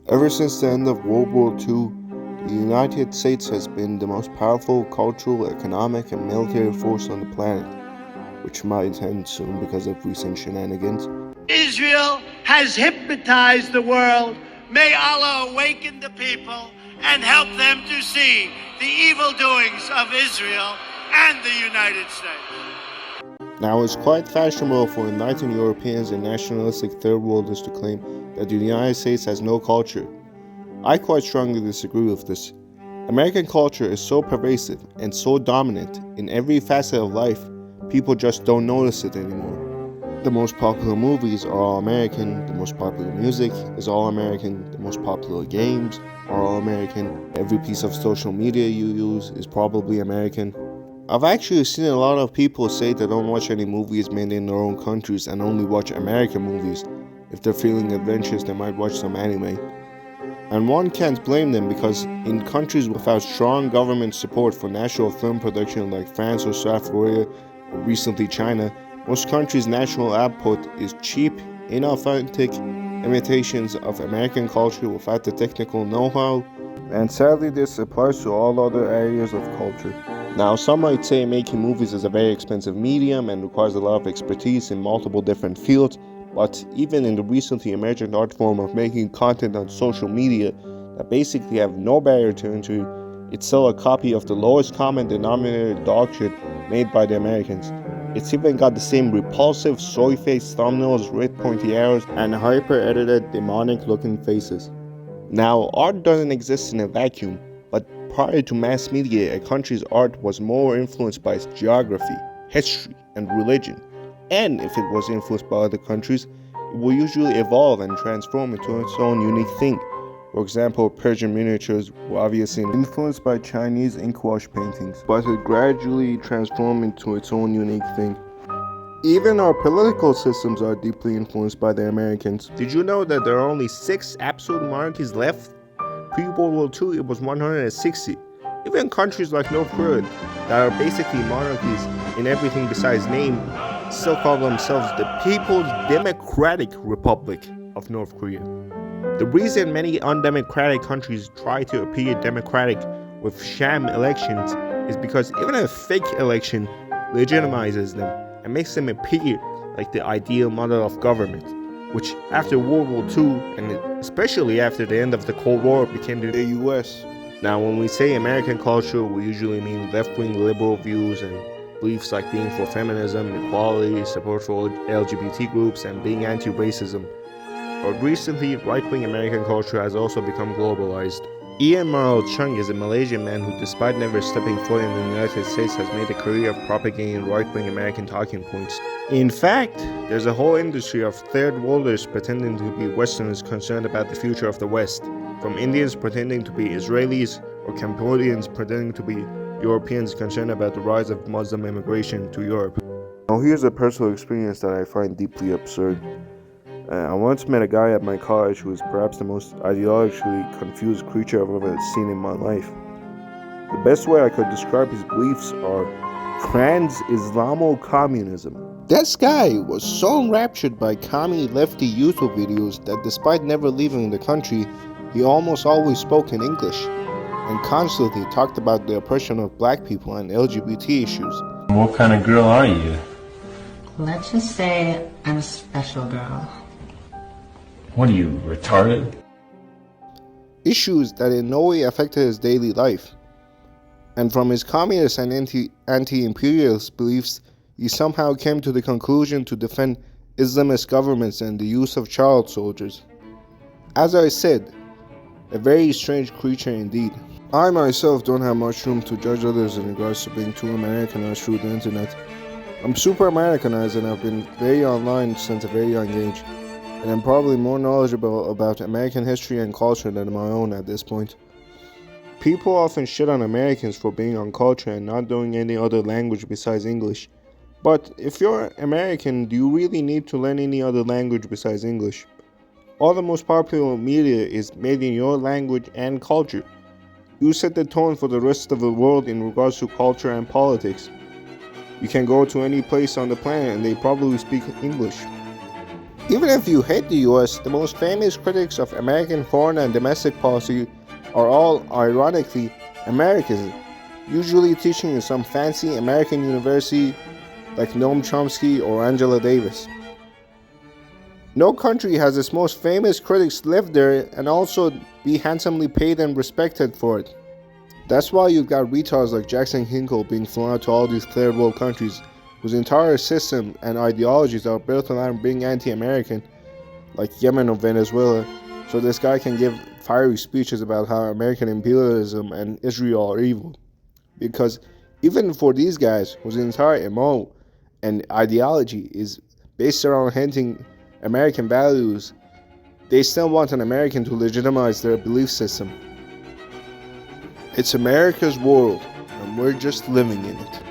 Ever since the end of World War II, the United States has been the most powerful cultural, economic, and military force on the planet, which might end soon because of recent shenanigans. Israel has hypnotized the world. May Allah awaken the people and help them to see the evil doings of Israel and the United States. Now, it's quite fashionable for enlightened Europeans and nationalistic third worlders to claim that the United States has no culture. I quite strongly disagree with this. American culture is so pervasive and so dominant in every facet of life, people just don't notice it anymore. The most popular movies are all American, the most popular music is all American, the most popular games are all American, every piece of social media you use is probably American. I've actually seen a lot of people say they don't watch any movies made in their own countries and only watch American movies. If they're feeling adventurous, they might watch some anime. And one can't blame them because in countries without strong government support for national film production like France or South Korea, or recently China, most countries' national output is cheap, inauthentic imitations of American culture without the technical know-how, and sadly this applies to all other areas of culture. Now, some might say making movies is a very expensive medium and requires a lot of expertise in multiple different fields, but even in the recently emergent art form of making content on social media that basically have no barrier to entry, it's still a copy of the lowest common denominator dog shit made by the Americans. It's even got the same repulsive soy-faced thumbnails, red pointy arrows, and hyper-edited demonic-looking faces. Now, art doesn't exist in a vacuum, but prior to mass media, a country's art was more influenced by its geography, history, and religion. And if it was influenced by other countries, it will usually evolve and transform into its own unique thing. For example, Persian miniatures were obviously influenced by Chinese ink wash paintings, but it gradually transformed into its own unique thing. Even our political systems are deeply influenced by the Americans. Did you know that there are only 6 absolute monarchies left? Pre-World War II, it was 160. Even countries like North Korea, that are basically monarchies in everything besides name, still call themselves the People's Democratic Republic of North Korea. The reason many undemocratic countries try to appear democratic with sham elections is because even a fake election legitimizes them and makes them appear like the ideal model of government, which after World War II and especially after the end of the Cold War became the US. Now, when we say American culture, we usually mean left-wing liberal views and beliefs like being for feminism, equality, support for LGBT groups, and being anti-racism. But recently, right-wing American culture has also become globalized. Ian Marl Chung is a Malaysian man who, despite never stepping foot in the United States, has made a career of propagating right-wing American talking points. In fact, there's a whole industry of third worlders pretending to be Westerners concerned about the future of the West, from Indians pretending to be Israelis or Cambodians pretending to be Europeans concerned about the rise of Muslim immigration to Europe. Now, here's a personal experience that I find deeply absurd. I once met a guy at my college who was perhaps the most ideologically confused creature I've ever seen in my life. The best way I could describe his beliefs are trans-Islamo-communism. This guy was so enraptured by commie lefty YouTube videos that despite never leaving the country, he almost always spoke in English and constantly talked about the oppression of black people and LGBT issues. What kind of girl are you? Let's just say I'm a special girl. What are you, retarded? Issues that in no way affected his daily life. And from his communist and anti-imperialist beliefs, he somehow came to the conclusion to defend Islamist governments and the use of child soldiers. As I said, a very strange creature indeed. I myself don't have much room to judge others in regards to being too Americanized through the internet. I'm super Americanized and I've been very online since a very young age, and I'm probably more knowledgeable about American history and culture than my own at this point. People often shit on Americans for being uncultured and not knowing any other language besides English. But if you're American, do you really need to learn any other language besides English? All the most popular media is made in your language and culture. You set the tone for the rest of the world in regards to culture and politics. You can go to any place on the planet and they probably speak English. Even if you hate the US, the most famous critics of American foreign and domestic policy are all, ironically, Americans, usually teaching in some fancy American university like Noam Chomsky or Angela Davis. No country has its most famous critics live there and also be handsomely paid and respected for it. That's why you've got retards like Jackson Hinkle being flown out to all these third world countries whose entire system and ideologies are built around being anti-American, like Yemen or Venezuela, so this guy can give fiery speeches about how American imperialism and Israel are evil. Because even for these guys, whose entire MO and ideology is based around hinting American values, they still want an American to legitimize their belief system. It's America's world, and we're just living in it.